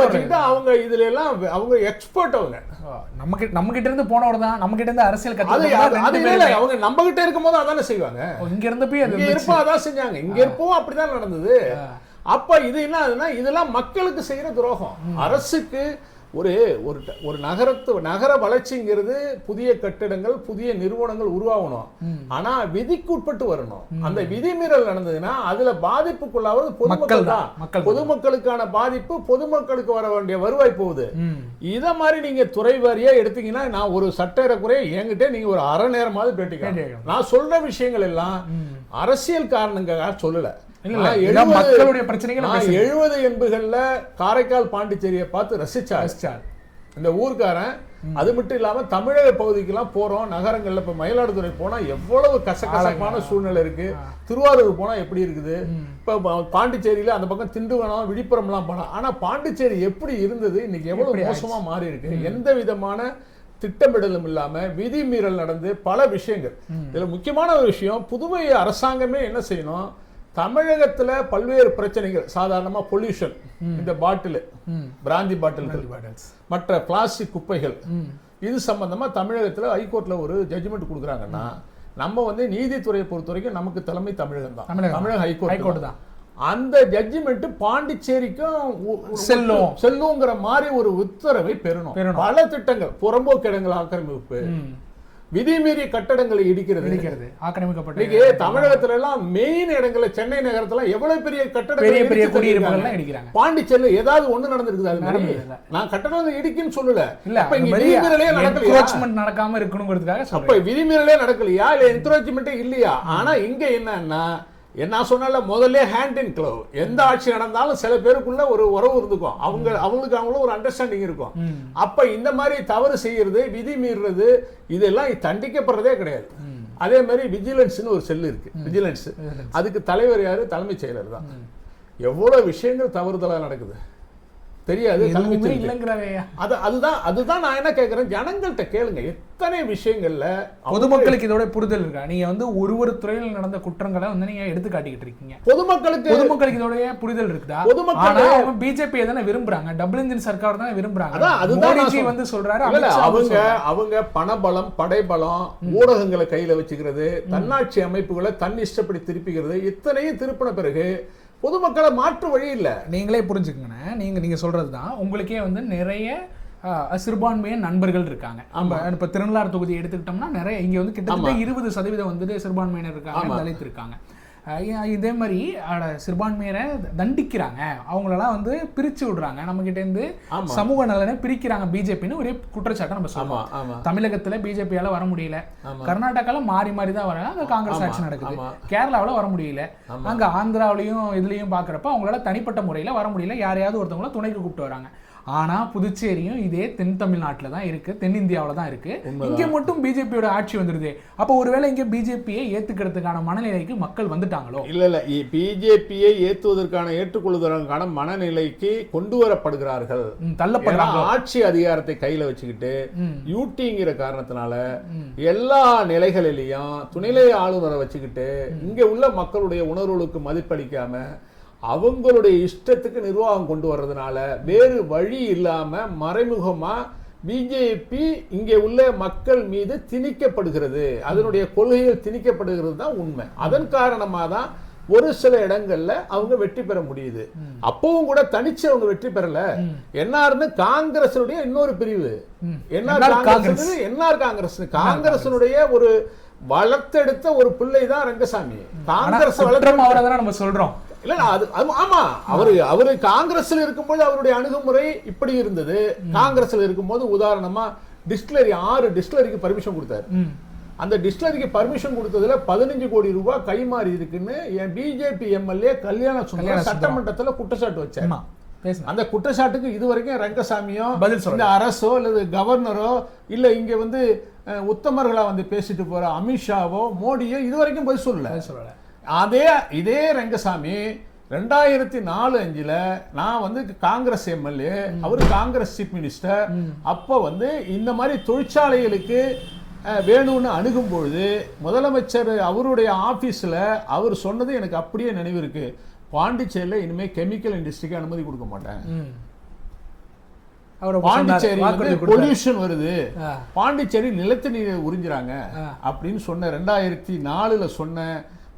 வச்சுக்கிட்டு அவங்க இதுல எல்லாம் அவங்க எக்ஸ்பர்ட். அவங்க நம்ம கிட்ட இருந்து போனவர் தான், நம்ம கிட்ட இருந்து அரசியல் அவங்க நம்ம கிட்ட இருக்கும் போது அதானே செய்வாங்க. இங்க இருந்தப்போ அதான் செஞ்சாங்க. இங்க இருப்போம் அப்படிதான் நடந்தது. அப்ப இது என்ன ஆகுதுன்னா, இதெல்லாம் மக்களுக்கு செய்யற துரோகம். அரசுக்கு ஒரு நகர வளர்ச்சிங்கிறது புதிய கட்டிடங்கள், புதிய நிறுவனங்கள் உருவாகணும். ஆனா விதிக்கு உட்பட்டு வரணும். அந்த விதிமீறல் நடந்ததுன்னா அதுல பாதிப்புக்குள்ளாவது பொதுமக்கள் தான். பொதுமக்களுக்கான பாதிப்பு, பொதுமக்களுக்கு வர வேண்டிய வருவாய் போகுது. இத மாதிரி நீங்க துறை வாரியா எடுத்தீங்கன்னா, நான் ஒரு சட்டேறக்குறைய என்கிட்ட நீங்க ஒரு அரை நேரமாவது பேட்டிக்க. நான் சொல்ற விஷயங்கள் எல்லாம் அரசியல் காரணங்களுக்காக சொல்லல. 70-80களில் காரைக்கால் பாண்டிச்சேரியை பார்த்து ரசிச்சார் இந்த ஊர்க்காரன். அது மட்டும் இல்லாம தமிழக பகுதிக்கெல்லாம் போறோம், நகரங்கள்ல இப்ப மயிலாடுதுறை போனா எவ்வளவு கசகசப்பான சூழ்நிலை இருக்கு, திருவாரூர் போனா எப்படி இருக்குது, இப்ப பாண்டிச்சேரியில அந்த பக்கம் திண்டுவனம், விழுப்புரம் எல்லாம் போனா. ஆனா பாண்டிச்சேரி எப்படி இருந்தது, இன்னைக்கு எவ்வளவு மோசமா மாறி இருக்கு. எந்த விதமான திட்டமிடலும் இல்லாம விதிமீறல் நடந்து பல விஷயங்கள். இதுல முக்கியமான ஒரு விஷயம், புதுவை அரசாங்கமே என்ன செய்யணும், தமிழகத்துல பல்வேறு பிரச்சனைகள், சாதாரணமா பொல்யூஷன், இந்த பாட்டில், பிராந்தி பாட்டில்கள், மற்ற பிளாஸ்டிக் குப்பைகள், இது சம்பந்தமா தமிழகத்துல ஹைகோர்ட்ல ஒரு ஜட்ஜ்மெண்ட் கொடுக்குறாங்கன்னா, நம்ம வந்து நீதித்துறையை பொறுத்த வரைக்கும் நமக்கு தலைமை தமிழகம் தான், தமிழக ஹைகோர்ட் தான். அந்த ஜட்ஜ்மெண்ட் பாண்டிச்சேரிக்கும் செல்லுங்கிற மாதிரி ஒரு உத்தரவை பெறணும். பல திட்டங்கள், புறம்போக்கு இடங்கள் ஆக்கிரமிப்பு, விதிமீறி கட்டடங்களை இடிக்கிறது, ஆக்கிரமிக்கப்பட்ட தமிழகத்துல எல்லாம் மெயின் இடங்கள்ல, சென்னை நகரத்துல எவ்வளவு பெரிய கட்டடங்கள், பாண்டிச்சேரியில ஏதாவது ஒண்ணு நடந்திருக்குது. அது மாதிரி நான் கட்டடங்களை இடிக்குன்னு சொல்லல, விதிமீறலே நடக்காம இருக்கணுங்கிறதுக்காக. அப்ப விதிமீறலே நடக்கலையா, இல்ல என்க்ரோச்மெண்டே இல்லையா? ஆனா இங்க என்னன்னா, நான் சொன்ன முதல்ல ஹேண்ட் இன் க்ளவ். எந்த ஆட்சி நடந்தாலும் சில பேருக்குள்ள ஒரு உறவு இருந்துக்கும், அவங்களும் ஒரு அண்டர்ஸ்டாண்டிங் இருக்கும். அப்ப இந்த மாதிரி தவறு செய்யறது, விதி மீறுறது, இதெல்லாம் தண்டிக்கப்படுறதே கிடையாது. அதே மாதிரி விஜிலன்ஸ்னு ஒரு செல் இருக்கு. விஜிலன்ஸ், அதுக்கு தலைவர் யாரு? தலைமைச் செயலர் தான். எவ்வளவு விஷயங்கள் தவறுதலா நடக்குது. தெரியாது. அதுதான் நான் என்ன கேட்கிறேன், ஜனங்கள்கிட்ட கேளுங்க. எத்தனை விஷயங்கள்ல பொதுமக்களுக்கு இதோட புரிதல் இருக்கா? நீங்க வந்து ஒரு துறையில் நடந்த குற்றங்களை வந்து நீங்க எடுத்து காட்டிக்கிட்டு இருக்கீங்க. பொதுமக்களுக்கு இதோட புரிதல் இருக்குதா? பொதுமக்கள் பிஜேபி தானே விரும்புறாங்க, டபுள் இன்ஜின் சர்க்கார் தானே விரும்புறாங்க. அதுதான் வந்து சொல்றாரு. அவங்க பணபலம், படைபலம், ஊடகங்களை கையில வச்சுக்கிறது, தன்னாட்சி அமைப்புகளை தன் இஷ்டப்படி திருப்பிக்கிறது, இத்தனையும் திருப்பின பிறகு பொதுமக்களை மாற்று வழி இல்ல. நீங்களே புரிஞ்சுக்கங்க. நீங்க சொல்றதுதான். உங்களுக்கே வந்து நிறைய சிறுபான்மைய நண்பர்கள் இருக்காங்க. இப்ப திருநள்ளாறு தொகுதி எடுத்துக்கிட்டோம்னா நிறைய இங்க வந்து கிட்டத்தட்ட 20% வந்துட்டு சிறுபான்மையினர் இருக்காங்க, தலித் இருக்காங்க. இதே மாதிரி சிறுபான்மையரை தண்டிக்கிறாங்க, அவங்களெல்லாம் வந்து பிரிச்சு விடுறாங்க, நம்ம கிட்ட இருந்து சமூக நலனை பிரிக்கிறாங்க பிஜேபின்னு ஒரே குற்றச்சாட்டை நம்ம சொல்லுவோம். தமிழகத்துல பிஜேபியால வர முடியல, கர்நாடகால மாறி மாறி தான் வராங்க, அங்க காங்கிரஸ் ஆட்சி நடக்குது. கேரளாவில் வர முடியல, அங்க ஆந்திராவிலையும் இதுலயும் பாக்குறப்ப அவங்களால தனிப்பட்ட முறையில வர முடியல, யாரையாவது ஒருத்தவங்கள துணைக்கு கூப்பிட்டு வராங்க. ஆனா புதுச்சேரியும் இதே தென் தமிழ்நாட்டில் தான் இருக்கு, தென்னிந்தியாவில் தான் இருக்கு. இங்க மட்டும் பிஜேபியோட ஆட்சி வந்துருது. அப்போ ஒருவேளை இங்க பிஜேபியை ஏத்துக்கிறதுக்கான மனநிலைக்கு மக்கள் வந்துட்டாங்களோ? இல்ல பிஜேபியை ஏற்றுக்கொள்வதற்கான மனநிலைக்கு கொண்டு வரப்படுகிறார்கள், தள்ளப்படுறாங்க. ஆட்சி அதிகாரத்தை கையில வச்சுக்கிட்டு யூடிங்கிற காரணத்தினால எல்லா நிலைகளிலையும் துணைநிலை ஆளுநரை வச்சுக்கிட்டு இங்க உள்ள மக்களுடைய உணர்வுகளுக்கு மதிப்பளிக்காம அவங்களுடைய இஷ்டத்துக்கு நிர்வாகம் கொண்டு வர்றதுனால வேறு வழி இல்லாம மறைமுகமா பிஜேபி இங்கே உள்ள மக்கள் மீது திணிக்கப்படுகிறது, அதனுடைய கொள்கைகள் திணிக்கப்படுகிறது தான் உண்மை. அதன் காரணமா தான் ஒரு சில இடங்கள்ல அவங்க வெற்றி பெற முடியுது. அப்பவும் கூட தனிச்சு அவங்க வெற்றி பெறல. என்ஆர்னு காங்கிரஸுடைய இன்னொரு பிரிவு, என்ஆர் காங்கிரஸுடைய ஒரு வளர்த்தெடுத்த ஒரு பிள்ளை தான் ரங்கசாமி. காங்கிரஸ் வளர்த்து நம்ம சொல்றோம் இல்ல, ஆமா, அவரு காங்கிரஸ்ல இருக்கும்போது அவருடைய அணுகுமுறை இப்படி இருந்தது. காங்கிரஸ்ல இருக்கும்போது உதாரணமா டிஸ்டிலரி 6 டிஸ்டிலரிக்கு பர்மிஷன் கொடுத்தாரு. அந்த டிஸ்டிலரிக்கு பர்மிஷன் கொடுத்ததுல 15 கோடி ரூபாய் கைமாறி இருக்குன்னு என் பிஜேபி எம்எல்ஏ கல்யாண சுந்தரம் சட்டமன்றத்துல குற்றச்சாட்டு வச்சாரு. அந்த குற்றச்சாட்டுக்கு இதுவரைக்கும் ரங்கசாமியோ இந்த அரசோ அல்லது கவர்னரோ இல்ல இங்க வந்து உத்தமர்களா வந்து பேசிட்டு போற அமித்ஷாவோ மோடியோ இதுவரைக்கும் பதில் சொல்லல. இதே ரங்கசாமி 2004-05 நான் வந்து காங்கிரஸ் எம்எல்ஏ, அவரு காங்கிரஸ் சீஃப் மினிஸ்டர். அப்ப வந்து இந்த மாதிரி தொழிற்சாலைகளுக்கு வேணும்னு அணுகும் பொழுது முதலமைச்சர் அவருடைய ஆபீஸ்ல அவர் சொன்னது எனக்கு அப்படியே நினைவு இருக்கு. பாண்டிச்சேரியில இனிமே கெமிக்கல் இண்டஸ்ட்ரிக்கு அனுமதி கொடுக்க மாட்டேன், பாண்டிச்சேரி பொல்யூஷன் வருது, பாண்டிச்சேரி நிலத்து நீரை உறிஞ்சுறாங்க அப்படின்னு சொன்ன 2004 சொன்ன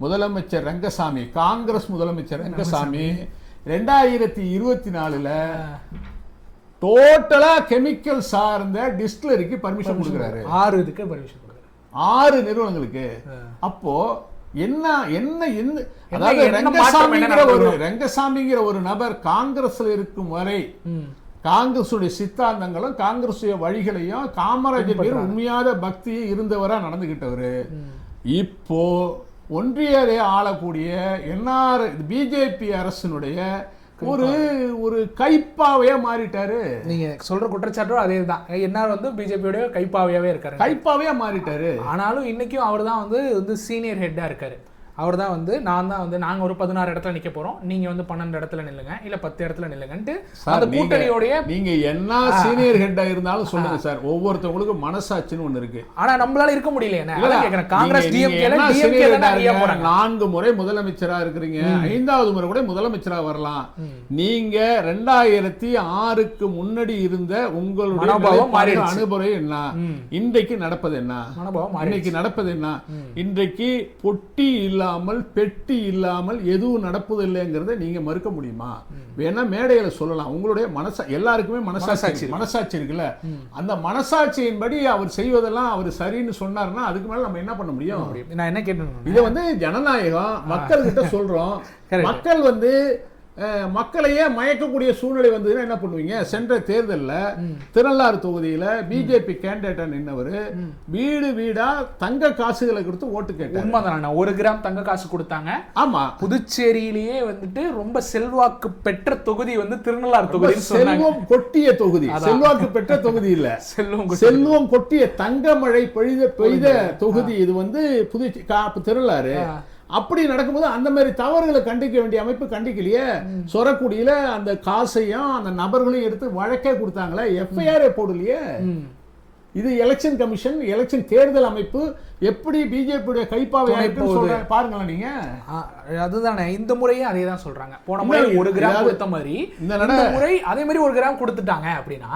முதலமைச்சர் ரங்கசாமி, காங்கிரஸ் முதலமைச்சர் ரங்கசாமி 2024 டோட்டலா கெமிக்கல் சார்ந்த டிஸ்டிலரிக்கு பர்மிஷன் கொடுக்கிறாரு. 6 நிறுவனங்களுக்கு. அப்போ என்ன அதாவது ரங்கசாமிங்கிற ஒரு நபர் காங்கிரஸ்ல இருக்கும் வரை காங்கிரசுடைய சித்தாந்தங்களும் காங்கிரசுடைய வழிகளையும் காமராஜர் பேர் உண்மையாத பக்தி இருந்தவரா நடந்துகிட்டவரு இப்போ ஒன்றியரை ஆளக்கூடிய என்ஆர் பிஜேபி அரசினுடைய ஒரு கைப்பாவையா மாறிட்டாரு. நீங்க சொல்ற குற்றச்சாட்டும் அதே தான். என்ஆர் வந்து பிஜேபியோட கைப்பாவையாவே இருக்காரு, கைப்பாவையா மாறிட்டாரு. ஆனாலும் இன்னைக்கும் அவர் தான் வந்து சீனியர் ஹெட்டா இருக்காரு. அவர் தான் வந்து நான் தான் வந்து நாங்க ஒரு 16 இடத்துல நிக்க போறோம், நீங்க வந்து 12 இடத்துல நில்லுங்க, இல்ல 10 இடத்துல நில்லுங்கன்ட்டு அந்த கூட்டணியோட நீங்க என்ன சீனியர் ஹெட்டா இருந்தாலும் சொல்லுங்க சார், ஒவ்வொருத்தவங்களுக்கும் மனசாட்சின்னு ஒண்ணு இருக்கு. ஆனா நம்மளால இருக்க முடியல. என்ன கேக்குறேன், காங்கிரஸ் டிஎம்கே 4 முறை முதலமைச்சரா இருக்கிறீங்க, 5வது முறை கூட முதலமைச்சரா வரலாம். நீங்க 2006க்கு முன்னாடி இருந்த உங்களுடைய அனுபவம் என்ன, இன்றைக்கு நடப்பது என்ன, இன்னைக்கு நடப்பது என்ன? இன்றைக்கு பொட்டி இல்ல பெட்டி இல்லாமல் எதுவும் நடப்பதில்லைங்கிறத நீங்க மறுக்க முடியுமா? வேணா மேடையில சொல்லலாம். உங்களுடைய எல்லாருக்குமே மனசாட்சி இருக்குல்ல, அந்த மனசாட்சியின்படி அவர் செய்வதெல்லாம் அவர் சரின்னு சொன்னார்னா அதுக்கு மேல நம்ம என்ன பண்ண முடியும்? நான் என்ன கேட்டேன், இதை வந்து ஜனநாயகம் மக்கள் கிட்ட சொல்றோம். மக்கள் வந்து மக்களையே மயக்கக்கூடிய சூழ்நிலை வந்ததுன்னா என்ன பண்ணுவீங்க? சென்ற தேர்தலில் திருநள்ளாறு தொகுதியில பிஜேபி கேண்டிடேட்டா நின்னவர் வீடு வீடா தங்க காசுகளை கொடுத்து ஓட்டு கேட்டார். உண்மைதான, 1 கிராம் தங்க காசு கொடுத்தாங்க. ஆமா, புதுச்சேரியிலேயே வந்துட்டு ரொம்ப செல்வாக்கு பெற்ற தொகுதி வந்து திருநள்ளாறு தொகுதி. செல்வம் கொட்டிய தொகுதி, செல்வாக்கு பெற்ற தொகுதி இல்ல, செல்வம் கொட்டிய தங்க மழை பெய்த தொகுதி இது வந்து திருநள்ளாறு. அப்படி நடக்கும்போது அந்த மாதிரி தவறுகளை கண்டிக்க வேண்டிய அமைப்பு கண்டிக்கலையே. சொரக்குடியில அந்த காசையும் அந்த நபர்களையும் எடுத்து வழக்கே கொடுத்தாங்களே, எஃப்ஐஆர் போடலையே. இது எலெக்ஷன் கமிஷன், எலெக்ஷன் தேர்தல் அமைப்பு எப்படி பிஜேபியுடைய கைப்பாவை பாருங்களேன் நீங்க. அதுதானே இந்த முறையும் அதே தான் சொல்றாங்க. போன முறை 1 கிராம் கொடுத்த மாதிரி இந்த முறை அதே மாதிரி 1 கிராம் கொடுத்துட்டாங்க அப்படின்னா,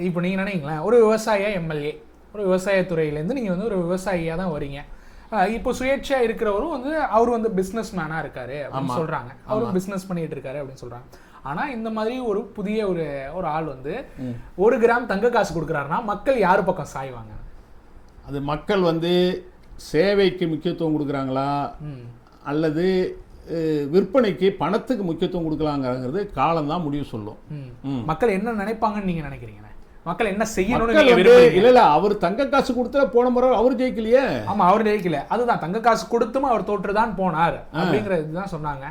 இப்போ நீங்க நினைங்களேன், ஒரு விவசாய எம்எல்ஏ, ஒரு விவசாயத்துறையிலேருந்து நீங்க வந்து ஒரு விவசாயியா தான் வரீங்க. இப்போ சுயேட்சையா இருக்கிறவரும் வந்து அவர் வந்து பிசினஸ் மேனா இருக்காரு அப்படின்னு சொல்றாங்க. அவரும் பிசினஸ் பண்ணிட்டு இருக்காரு அப்படின்னு சொல்றாங்க. ஆனா இந்த மாதிரி ஒரு புதிய ஒரு ஆள் வந்து 1 கிராம் தங்க காசு கொடுக்குறாருன்னா மக்கள் யாரு பக்கம் சாய்வாங்க? அது மக்கள் வந்து சேவைக்கு முக்கியத்துவம் கொடுக்குறாங்களா அல்லது விற்பனைக்கு பணத்துக்கு முக்கியத்துவம் கொடுக்கலாங்கிறது காலம்தான் முடிவு சொல்லும். மக்கள் என்ன நினைப்பாங்கன்னு நீங்க நினைக்கிறீங்க? மக்கள் என்ன செய்யணும்னு இல்ல அவர் தங்க காசு கொடுத்தா போன முறை அவர் ஜெயிக்கலையே. ஆமா, அவர் ஜெயிக்கல. அதுதான், தங்க காசு கொடுத்தும் அவர் தோற்றுதான் போனார் அப்படிங்கறது தான் சொன்னாங்க.